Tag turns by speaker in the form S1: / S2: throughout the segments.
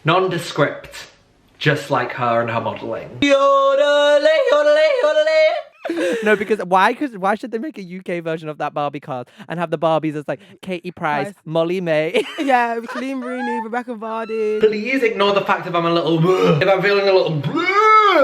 S1: Nondescript. Just like her and her modelling.
S2: No, because why should they make a UK version of that Barbie cast and have the Barbies as like Katie Price, Molly May?
S3: Yeah, Colleen Rooney, Rebecca Vardy.
S1: Please ignore the fact if I'm a little if I'm feeling a little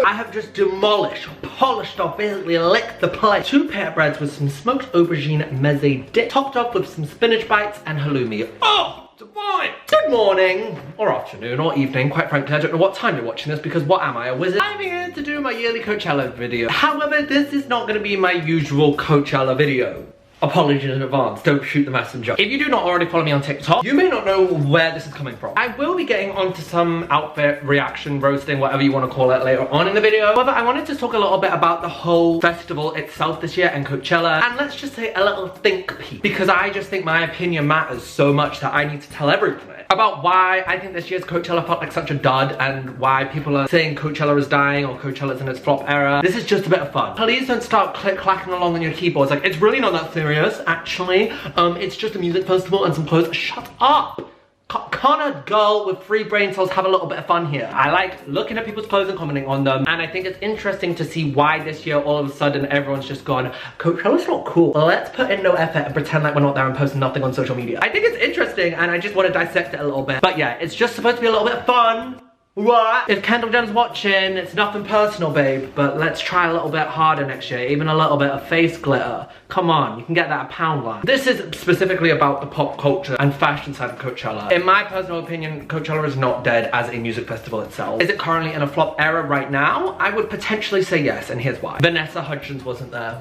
S1: I have just demolished, polished off, basically licked the plate. 2 pita breads with some smoked aubergine meze dip, topped off with some spinach bites and halloumi. Oh! Divine. Good morning, or afternoon, or evening. Quite frankly, I don't know what time you're watching this because what am I, a wizard? I'm here to do my yearly Coachella video. However, this is not going to be my usual Coachella video. Apologies in advance, don't shoot the messenger. If you do not already follow me on TikTok, you may not know where this is coming from. I will be getting onto some outfit reaction, roasting, whatever you want to call it later on in the video. However, I wanted to talk a little bit about the whole festival itself this year and Coachella, and let's just say a little think piece, because I just think my opinion matters so much that I need to tell everyone it. About why I think this year's Coachella felt like such a dud and why people are saying Coachella is dying or Coachella's in its flop era. This is just a bit of fun. Please don't start clacking along on your keyboards. Like, it's really not that serious, actually. It's just a music festival and some clothes. Shut up! Can't a girl with 3 brain cells have a little bit of fun here? I like looking at people's clothes and commenting on them, and I think it's interesting to see why this year all of a sudden everyone's just gone, Coachella's not cool. Let's put in no effort and pretend like we're not there and post nothing on social media. I think it's interesting and I just want to dissect it a little bit. But yeah, it's just supposed to be a little bit of fun. What? If Kendall Jenner's watching, it's nothing personal, babe, but let's try a little bit harder next year. Even a little bit of face glitter. Come on, you can get that a pound line. This is specifically about the pop culture and fashion side of Coachella. In my personal opinion, Coachella is not dead as a music festival itself. Is it currently in a flop era right now? I would potentially say yes, and here's why. Vanessa Hudgens wasn't there.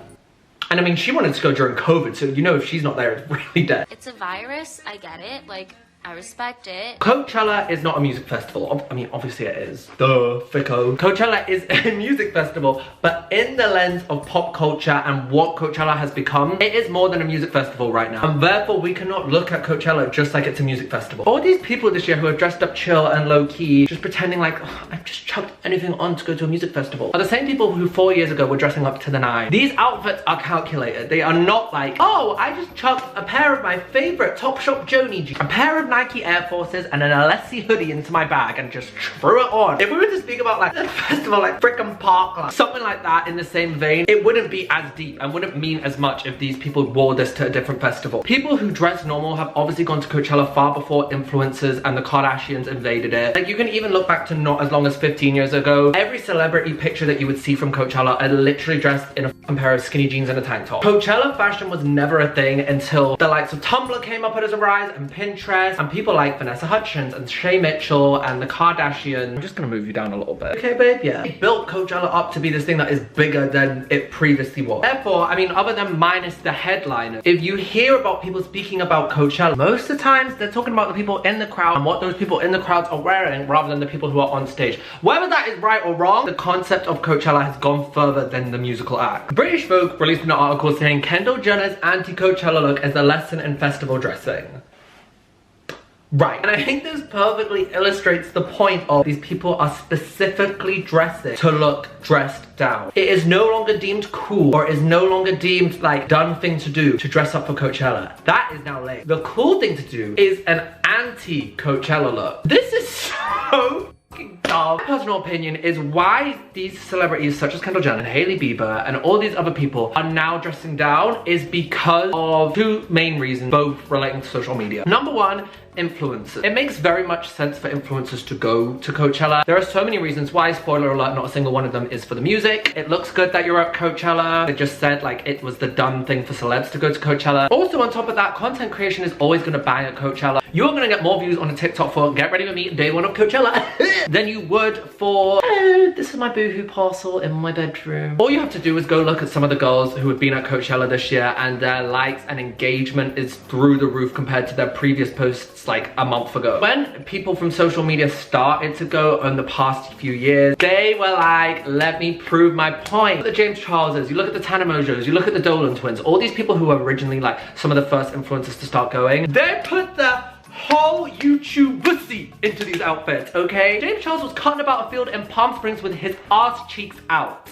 S1: And I mean, she wanted to go during COVID, so you know if she's not there, it's really dead.
S4: It's a virus, I get it, like, I respect it.
S1: Coachella is not a music festival. I mean, obviously it is. Duh, ficko. Coachella is a music festival, but in the lens of pop culture and what Coachella has become, it is more than a music festival right now. And therefore, we cannot look at Coachella just like it's a music festival. All these people this year who are dressed up chill and low-key, just pretending like, oh, I've just chucked anything on to go to a music festival, are the same people who 4 years ago were dressing up to the nines. These outfits are calculated. They are not like, oh, I just chucked a pair of my favorite Topshop Joni jeans, a pair of Nike Air Forces and an Alessi hoodie into my bag and just threw it on. If we were to speak about like a festival like frickin' Parkland, something like that in the same vein, it wouldn't be as deep and wouldn't mean as much if these people wore this to a different festival. People who dress normal have obviously gone to Coachella far before influencers and the Kardashians invaded it. Like, you can even look back to not as long as 15 years ago. Every celebrity picture that you would see from Coachella are literally dressed in a pair of skinny jeans and a tank top. Coachella fashion was never a thing until the likes of Tumblr came up as a rise, and Pinterest, and people like Vanessa Hudgens and Shay Mitchell and the Kardashians. I'm just gonna move you down a little bit. Okay, babe? Yeah. They built Coachella up to be this thing that is bigger than it previously was. Therefore, I mean, other than minus the headliner, if you hear about people speaking about Coachella, most of the times they're talking about the people in the crowd and what those people in the crowds are wearing rather than the people who are on stage. Whether that is right or wrong, the concept of Coachella has gone further than the musical act. British Vogue released an article saying Kendall Jenner's anti-Coachella look is a lesson in festival dressing. Right, and I think this perfectly illustrates the point of these people are specifically dressing to look dressed down. It is no longer deemed cool, or is no longer deemed like done thing to do to dress up for Coachella. That is now late. The cool thing to do is an anti-Coachella look. This is so dumb. My personal opinion is why these celebrities such as Kendall Jenner and Hailey Bieber and all these other people are now dressing down is because of 2 main reasons, both relating to social media. Number 1, influencers. It makes very much sense for influencers to go to Coachella. There are so many reasons why. Spoiler alert, not a single one of them is for the music. It looks good that you're at Coachella. They just said like it was the done thing for celebs to go to Coachella. Also, on top of that, content creation is always gonna bang at Coachella. You're gonna get more views on a TikTok for Get Ready With Me day 1 of Coachella than you would for, oh, this is my boohoo parcel in my bedroom. All you have to do is go look at some of the girls who have been at Coachella this year, and their likes and engagement is through the roof compared to their previous posts like a month ago. When people from social media started to go in the past few years, they were like, let me prove my point. Look at the James Charleses, you look at the Tana Mojos, you look at the Dolan twins, all these people who were originally like some of the first influencers to start going, they put the whole YouTube pussy into these outfits, okay? James Charles was cutting about a field in Palm Springs with his ass cheeks out.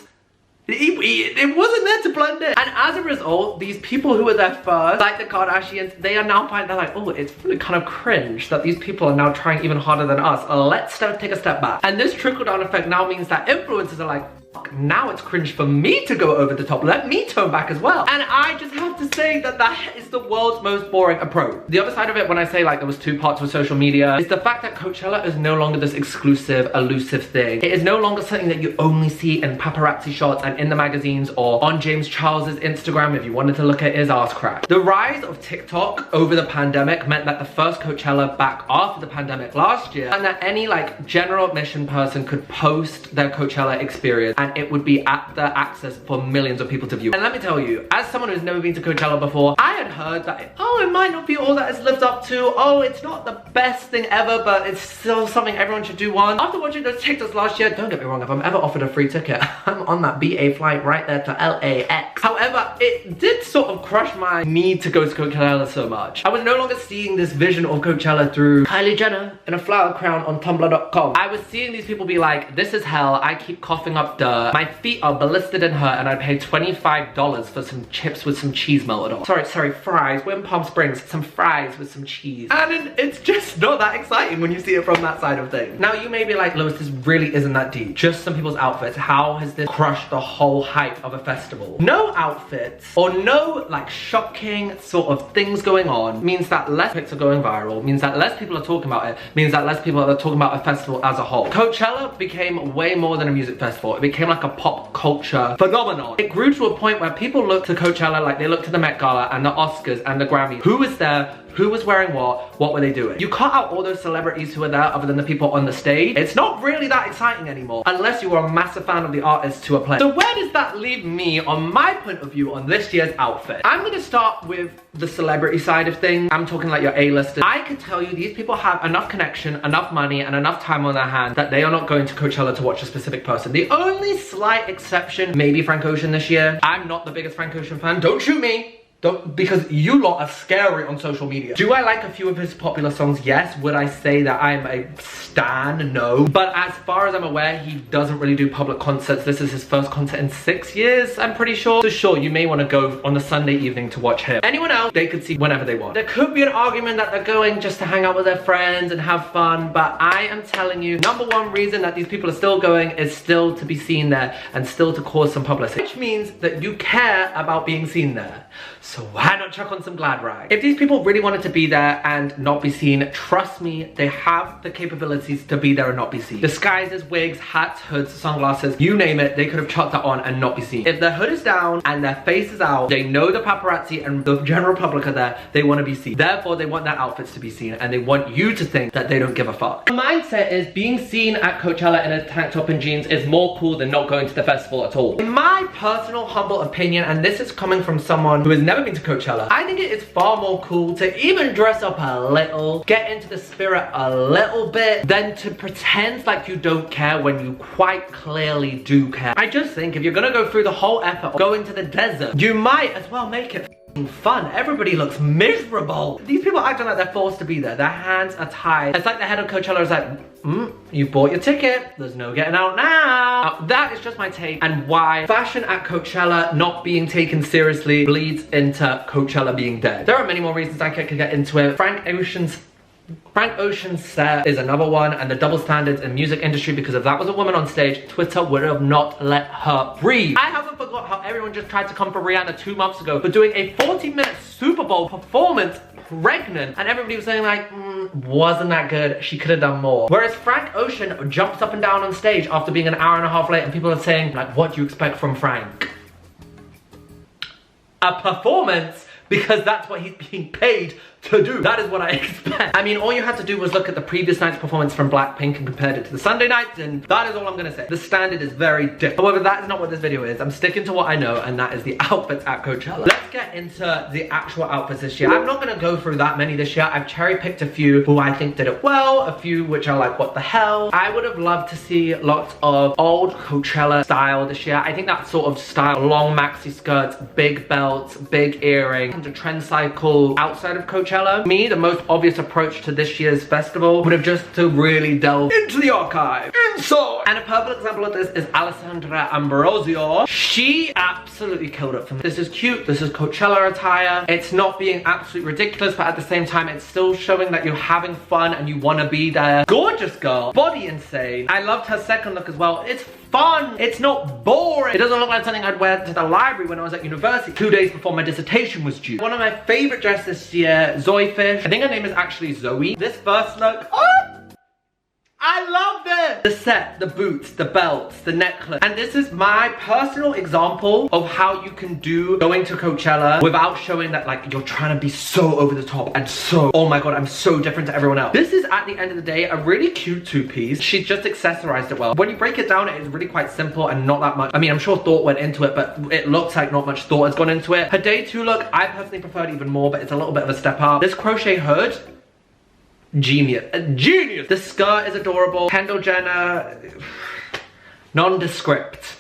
S1: It wasn't there to blend in. And as a result, these people who were there first, like the Kardashians, they are now finding, they're like, oh, it's really kind of cringe that these people are now trying even harder than us. Let's take a step back. And this trickle-down effect now means that influencers are like, now it's cringe for me to go over the top. Let me tone back as well. And I just have to say that that is the world's most boring approach. The other side of it, when I say like there was two parts with social media, is the fact that Coachella is no longer this exclusive, elusive thing. It is no longer something that you only see in paparazzi shots and in the magazines or on James Charles's Instagram if you wanted to look at his ass crack. The rise of TikTok over the pandemic meant that the first Coachella back after the pandemic last year, and that any like general admission person could post their Coachella experience and it would be at the access for millions of people to view. And let me tell you, as someone who's never been to Coachella before, I had heard that, oh, it might not be all that it's lived up to. Oh, it's not the best thing ever, but it's still something everyone should do once. After watching those TikToks last year, don't get me wrong, if I'm ever offered a free ticket, I'm on that BA flight right there to LAX. However, it did sort of crush my need to go to Coachella so much. I was no longer seeing this vision of Coachella through Kylie Jenner in a flower crown on Tumblr.com. I was seeing these people be like, this is hell, I keep coughing up dirt, my feet are ballisted and hurt, and I paid $25 for some chips with some cheese melted on. Sorry, fries. We're in Palm Springs, some fries with some cheese. And it's just not that exciting when you see it from that side of things. Now you may be like, Lewis, this really isn't that deep. Just some people's outfits. How has this crushed the whole hype of a festival? No outfits or no like shocking sort of things going on means that less pics are going viral, means that less people are talking about it, means that less people are talking about a festival as a whole. Coachella became way more than a music festival. It became like a pop culture phenomenon. It grew to a point where people look to Coachella like they look to the Met Gala and the Oscars and the Grammys. Who was there? Who was wearing what were they doing? You cut out all those celebrities who were there other than the people on the stage. It's not really that exciting anymore unless you are a massive fan of the artists who are playing. So where does that leave me on my point of view on this year's outfit? I'm gonna start with the celebrity side of things. I'm talking like your A-listers. I can tell you these people have enough connection, enough money, and enough time on their hands that they are not going to Coachella to watch a specific person. The only slight exception, maybe Frank Ocean this year. I'm not the biggest Frank Ocean fan. Don't shoot me. Because you lot are scary on social media. Do I like a few of his popular songs? Yes. Would I say that I'm a stan? No. But as far as I'm aware, he doesn't really do public concerts. This is his first concert in 6 years, I'm pretty sure. So sure, you may want to go on a Sunday evening to watch him. Anyone else, they could see whenever they want. There could be an argument that they're going just to hang out with their friends and have fun, but I am telling you, number one reason that these people are still going is still to be seen there and still to cause some publicity, which means that you care about being seen there. So why not chuck on some glad rag? If these people really wanted to be there and not be seen, trust me, they have the capabilities to be there and not be seen. Disguises, wigs, hats, hoods, sunglasses, you name it, they could have chucked that on and not be seen. If their hood is down and their face is out, they know the paparazzi and the general public are there, they want to be seen. Therefore, they want their outfits to be seen and they want you to think that they don't give a fuck. The mindset is being seen at Coachella in a tank top and jeans is more cool than not going to the festival at all. In my personal humble opinion, and this is coming from someone who has never been to Coachella, I think it is far more cool to even dress up a little, get into the spirit a little bit, than to pretend like you don't care when you quite clearly do care. I just think if you're gonna go through the whole effort of going to the desert, you might as well make it fun. Everybody looks miserable. These people acting like they're forced to be there. Their hands are tied. It's like the head of Coachella is like, you bought your ticket. There's no getting out now. That is just my take and why fashion at Coachella not being taken seriously bleeds into Coachella being dead. There are many more reasons I could get into it. Frank Ocean's set is another one, and the double standards in music industry, because if that was a woman on stage, Twitter would have not let her breathe. I haven't forgot how everyone just tried to come for Rihanna 2 months ago for doing a 40-minute Super Bowl performance pregnant, and everybody was saying like, wasn't that good, she could have done more. Whereas Frank Ocean jumps up and down on stage after being an hour and a half late, and people are saying like, what do you expect from Frank? A performance, because that's what he's being paid to do. That is what I expect. I mean, all you had to do was look at the previous night's performance from Blackpink and compared it to the Sunday nights, and that is all I'm gonna say. The standard is very different. However, that is not what this video is. I'm sticking to what I know, and that is the outfits at Coachella. Let's get into the actual outfits this year. I'm not gonna go through that many this year. I've cherry-picked a few who I think did it well, a few which are like, what the hell? I would have loved to see lots of old Coachella style this year. I think that sort of style, long maxi skirts, big belts, big earrings, the trend cycle outside of Coachella. Me, the most obvious approach to this year's festival would have just to really delve into the archive. inside. And a perfect example of this is Alessandra Ambrosio. She absolutely killed it for me. This is cute. This is Coachella attire. It's not being absolutely ridiculous, but at the same time, it's still showing that you're having fun and you want to be there. Gorgeous girl. Body insane. I loved her second look as well. It's fun. It's not boring. It doesn't look like something I'd wear to the library when I was at university 2 days before my dissertation was due. One of my favorite dresses this year, Zoe Fish. I think her name is actually Zoe. This first look, I loved it! The set, the boots, the belts, the necklace. And this is my personal example of how you can do going to Coachella without showing that like you're trying to be so over the top and so, oh my god, I'm so different to everyone else. This is at the end of the day a really cute two-piece. She just accessorized it well. When you break it down, it is really quite simple and not that much. I mean, I'm sure thought went into it, but it looks like not much thought has gone into it. Her day two look, I personally preferred even more, but it's a little bit of a step up. This crochet hood, genius. Genius! The skirt is adorable. Kendall Jenner, nondescript.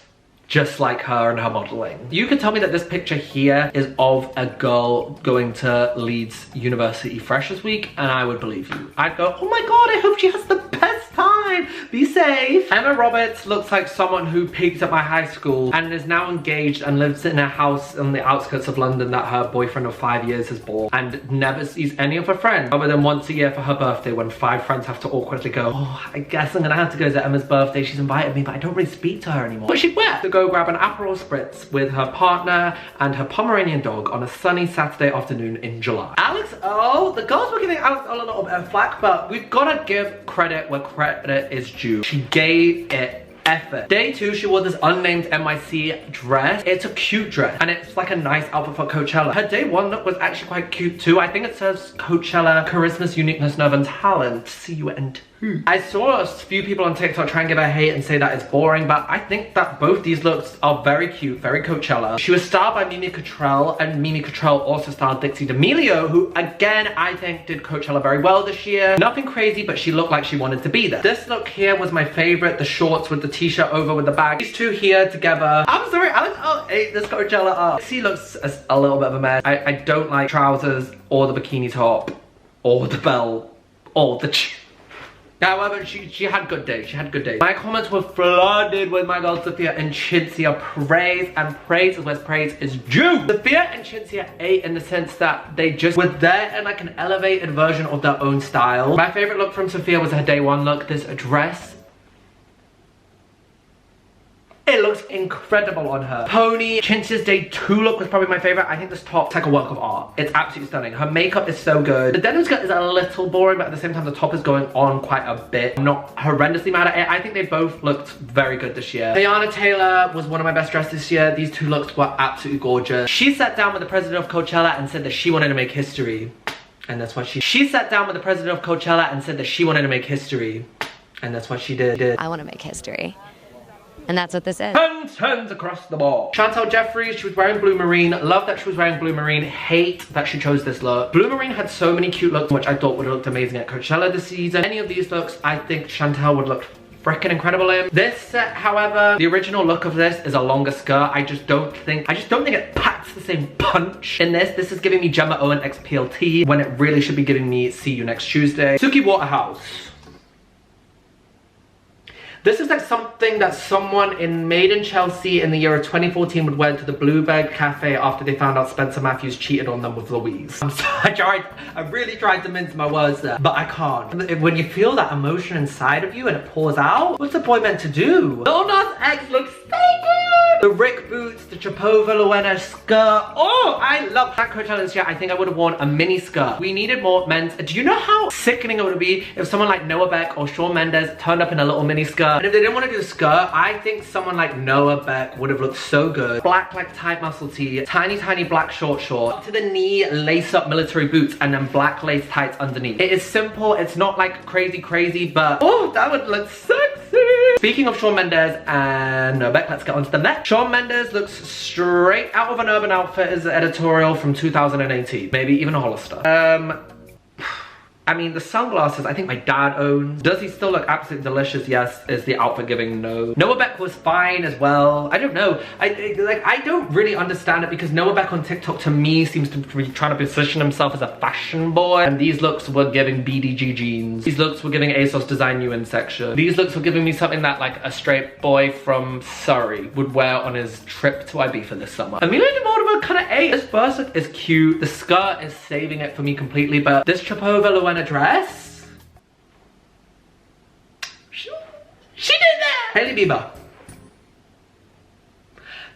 S1: Just like her and her modeling. You could tell me that this picture here is of a girl going to Leeds University Freshers Week and I would believe you. I'd go, oh my god, I hope she has the best time. Be safe. Emma Roberts looks like someone who peaked at my high school and is now engaged and lives in a house on the outskirts of London that her boyfriend of 5 years has bought and never sees any of her friends other than once a year for her birthday when 5 friends have to awkwardly go, oh, I guess I'm gonna have to go to Emma's birthday. She's invited me, but I don't really speak to her anymore. But she'd wear to go grab an Aperol Spritz with her partner and her Pomeranian dog on a sunny Saturday afternoon in July. Alex O, the girls were giving Alex O a little bit of flack, but we've gotta give credit where credit is due. She gave it effort. Day two, she wore this unnamed NYC dress. It's a cute dress and it's like a nice outfit for Coachella. Her day one look was actually quite cute too. I think it says Coachella, charisma, uniqueness, nerve and talent. CUNT. I saw a few people on TikTok try and give her hate and say that it's boring, but I think that both these looks are very cute, very Coachella. She was styled by Mimi Cottrell, and Mimi Cottrell also styled Dixie D'Amelio, who again, I think did Coachella very well this year. Nothing crazy, but she looked like she wanted to be there. This look here was my favorite, the shorts with the t-shirt over with the bag. These two here together. I'm sorry, Alex ate this Coachella up. She looks a little bit of a mess. I don't like trousers or the bikini top or the belt or the however, she had good days. She had good days. My comments were flooded with my girls Sophia and Cinzia praise, and praise is where praise is due. Sophia and Cinzia ate in the sense that they just were there in like an elevated version of their own style. My favorite look from Sophia was her day one look. This dress. It looks incredible on her. Pony, Cinzia's day two look was probably my favorite. I think this top's like a work of art. It's absolutely stunning. Her makeup is so good. The denim skirt is a little boring, but at the same time, the top is going on quite a bit. I'm not horrendously mad at it. I think they both looked very good this year. Tiana Taylor was one of my best dresses this year. These two looks were absolutely gorgeous. She sat down with the president of Coachella and said that she wanted to make history. And that's what she sat down with the president of Coachella and said that she wanted to make history. And that's what she did.
S5: I want to make history. And that's what this is.
S1: Turns across the ball. Chantal Jeffries, she was wearing blue marine. Love that she was wearing blue marine. Hate that she chose this look. Blue marine had so many cute looks, which I thought would have looked amazing at Coachella this season. Any of these looks, I think Chantal would look freaking incredible in. This set, however, the original look of this is a longer skirt. I just don't think it packs the same punch in this. This is giving me Gemma Owen X PLT when it really should be giving me See You Next Tuesday. Suki Waterhouse. This is like something that someone in Made in Chelsea in the year of 2014 would wear to the Bluebird Cafe after they found out Spencer Matthews cheated on them with Louise. I'm sorry, I really tried to mince my words there, but I can't. When you feel that emotion inside of you and it pours out, what's the boy meant to do? Lil Nas X looks so good! The Rick boots, the Chapova Luena skirt. Oh, I love that Coachella this year. I think I would have worn a mini skirt. We needed more men's. Do you know how sickening it would be if someone like Noah Beck or Shawn Mendes turned up in a little mini skirt? And if they didn't want to do the skirt, I think someone like Noah Beck would have looked so good. Black like tight muscle tee, tiny black short up to the knee lace up military boots, and then black lace tights underneath. It is simple, it's not like crazy, but oh, that would look sexy. Speaking of Shawn Mendes and Noah Beck, let's get on to the next. Shawn Mendes looks straight out of an Urban Outfitters editorial from 2018, maybe even a Hollister. I mean, the sunglasses, I think my dad owns. Does he still look absolutely delicious? Yes. Is the outfit giving? No. Noah Beck was fine as well. I don't know. I don't really understand it because Noah Beck on TikTok to me seems to be trying to position himself as a fashion boy. And these looks were giving BDG jeans. These looks were giving ASOS Design UN section. These looks were giving me something that like a straight boy from Surrey would wear on his trip to Ibiza this summer. Emilia de Moldova kind of ate. This first look is cute. The skirt is saving it for me completely, but this trip over Luena dress, she did that. Hailey Bieber.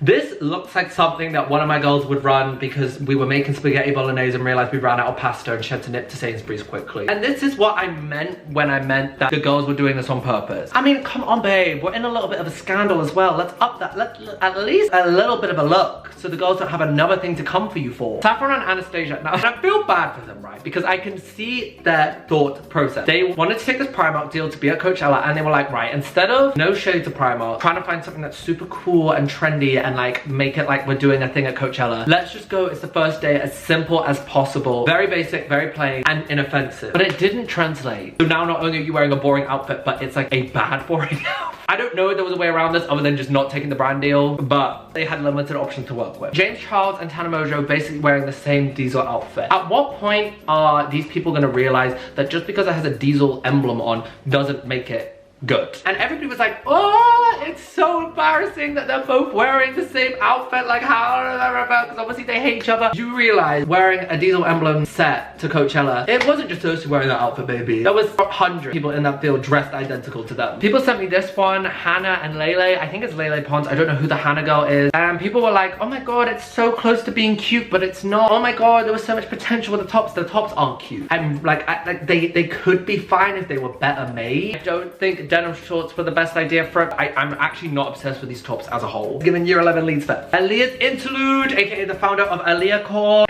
S1: This looks like something that one of my girls would run because we were making spaghetti bolognese and realized we ran out of pasta and she had to nip to Sainsbury's quickly. And this is what I meant when I meant that the girls were doing this on purpose. I mean, come on babe, we're in a little bit of a scandal as well. Let's up that, at least a little bit of a look so the girls don't have another thing to come for you for. Saffron and Anastasia, now I feel bad for them, right? Because I can see their thought process. They wanted to take this Primark deal to be at Coachella and they were like, right, instead of no shade to Primark, trying to find something that's super cool and trendy and like make it like we're doing a thing at Coachella. Let's just go, it's the first day, as simple as possible. Very basic, very plain, and inoffensive. But it didn't translate. So now not only are you wearing a boring outfit, but it's like a bad boring outfit. I don't know if there was a way around this other than just not taking the brand deal, but they had limited options to work with. James Charles and Tana Mojo basically wearing the same Diesel outfit. At what point are these people gonna realize that just because it has a Diesel emblem on doesn't make it good? And everybody was like, oh, it's so embarrassing that they're both wearing the same outfit, like how, because obviously they hate each other. You realize wearing a Diesel emblem set to Coachella, it wasn't just those two wearing that outfit, baby. There was 100 people in that field dressed identical to them. People sent me this one, Hannah and Lele. I think it's Lele Pons. I don't know who the Hannah girl is. And people were like, oh my god, it's so close to being cute, but it's not. Oh my god, there was so much potential with the tops. The tops aren't cute. And like they could be fine if they were better made. I don't think denim shorts were the best idea for it. I'm actually not obsessed with these tops as a whole. Given year 11 leads for Aaliyah's Interlude, aka the founder of Aaliyah Core.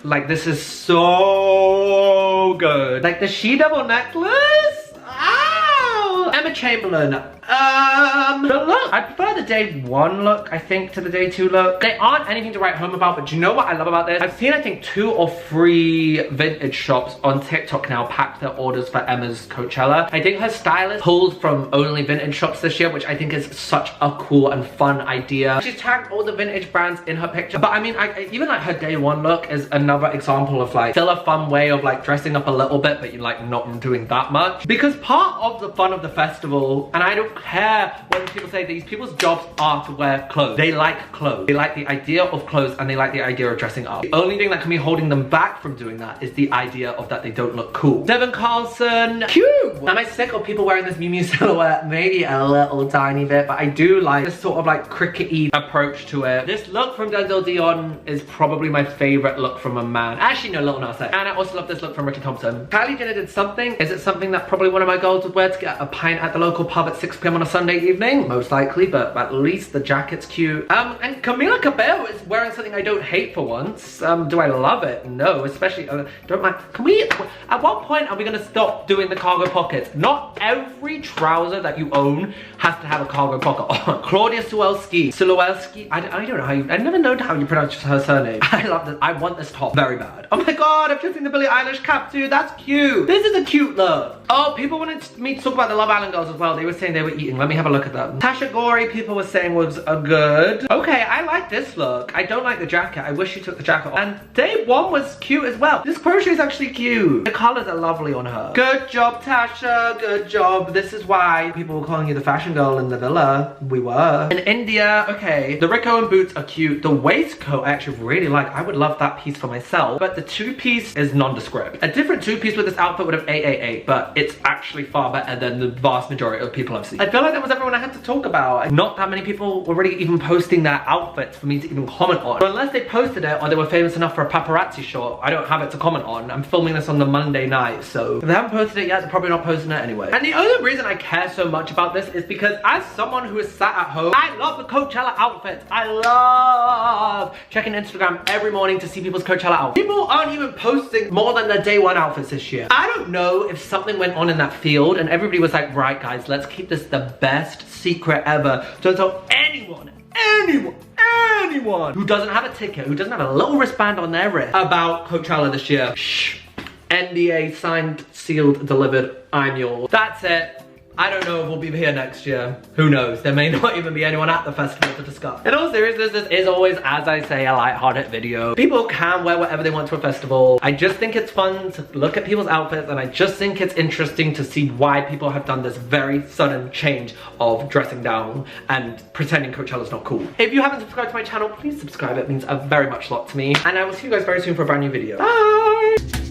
S1: Like this is so good. Like the she double necklace. Ow! Emma Chamberlain. The look, I prefer the day one look, I think, to the day two look. They aren't anything to write home about, but do you know what I love about this? I've seen, I think, 2 or 3 vintage shops on TikTok now pack their orders for Emma's Coachella. I think her stylist pulled from only vintage shops this year, which I think is such a cool and fun idea. She's tagged all the vintage brands in her picture. But I mean, even like her day one look is another example of like, still a fun way of like dressing up a little bit, but you're like not doing that much. Because part of the fun of the festival, and I don't care when people say these people's jobs are to wear clothes. They like clothes. They like the idea of clothes and they like the idea of dressing up. The only thing that can be holding them back from doing that is the idea of that they don't look cool. Devin Carlson, cute! Am I sick of people wearing this Miu Miu silhouette? Maybe a little tiny bit, but I do like this sort of like cricket-y approach to it. This look from Denzel Dion is probably my favorite look from a man. Actually, no, Lil Nas X. And I also love this look from Ricky Thompson. Kylie Jenner did something. Is it something that probably one of my girls would wear to get a pint at the local pub at 6 p.m. on a Sunday evening? Most likely, but at least the jacket's cute. And Camila Cabello is wearing something I don't hate for once. Do I love it? No, especially, don't mind. Can we, at what point are we gonna stop doing the cargo pockets? Not every trouser that you own has to have a cargo pocket. Oh, Claudia Sulewski, I don't know how you, I never know how you pronounce her surname. I love this, I want this top very bad. Oh my god, I've just seen the Billie Eilish cap too, that's cute. This is a cute look. Oh, people wanted me to talk about the Love Island girls as well. They were saying they were eating. Let me have a look at them. Tasha Gori, people were saying was a good. Okay, I like this look. I don't like the jacket. I wish you took the jacket off. And day one was cute as well. This crochet is actually cute. The colors are lovely on her. Good job, Tasha. Good job. This is why people were calling you the fashion girl in the villa. We were. In India, okay. The Rico and boots are cute. The waistcoat I actually really like. I would love that piece for myself. But the two-piece is nondescript. A different two-piece with this outfit would have 888, but it's actually far better than the vast majority of people I've seen. I feel like that was everyone I had to talk about. Not that many people were really even posting their outfits for me to even comment on. So unless they posted it or they were famous enough for a paparazzi shot, I don't have it to comment on. I'm filming this on the Monday night, so if they haven't posted it yet, they're probably not posting it anyway. And the only reason I care so much about this is because as someone who is sat at home, I love the Coachella outfits. I love checking Instagram every morning to see people's Coachella outfits. People aren't even posting more than their day one outfits this year. I don't know if something went on in that field and everybody was like, right guys, let's keep this the best secret ever. Don't tell anyone who doesn't have a ticket, who doesn't have a little wristband on their wrist about Coachella this year. Shh. NDA signed, sealed, delivered, I'm yours. That's it. I don't know if we'll be here next year. Who knows? There may not even be anyone at the festival to discuss. In all seriousness, this is always, as I say, a light-hearted video. People can wear whatever they want to a festival. I just think it's fun to look at people's outfits, and I just think it's interesting to see why people have done this very sudden change of dressing down and pretending Coachella's not cool. If you haven't subscribed to my channel, please subscribe. It means a very much lot to me. And I will see you guys very soon for a brand new video. Bye!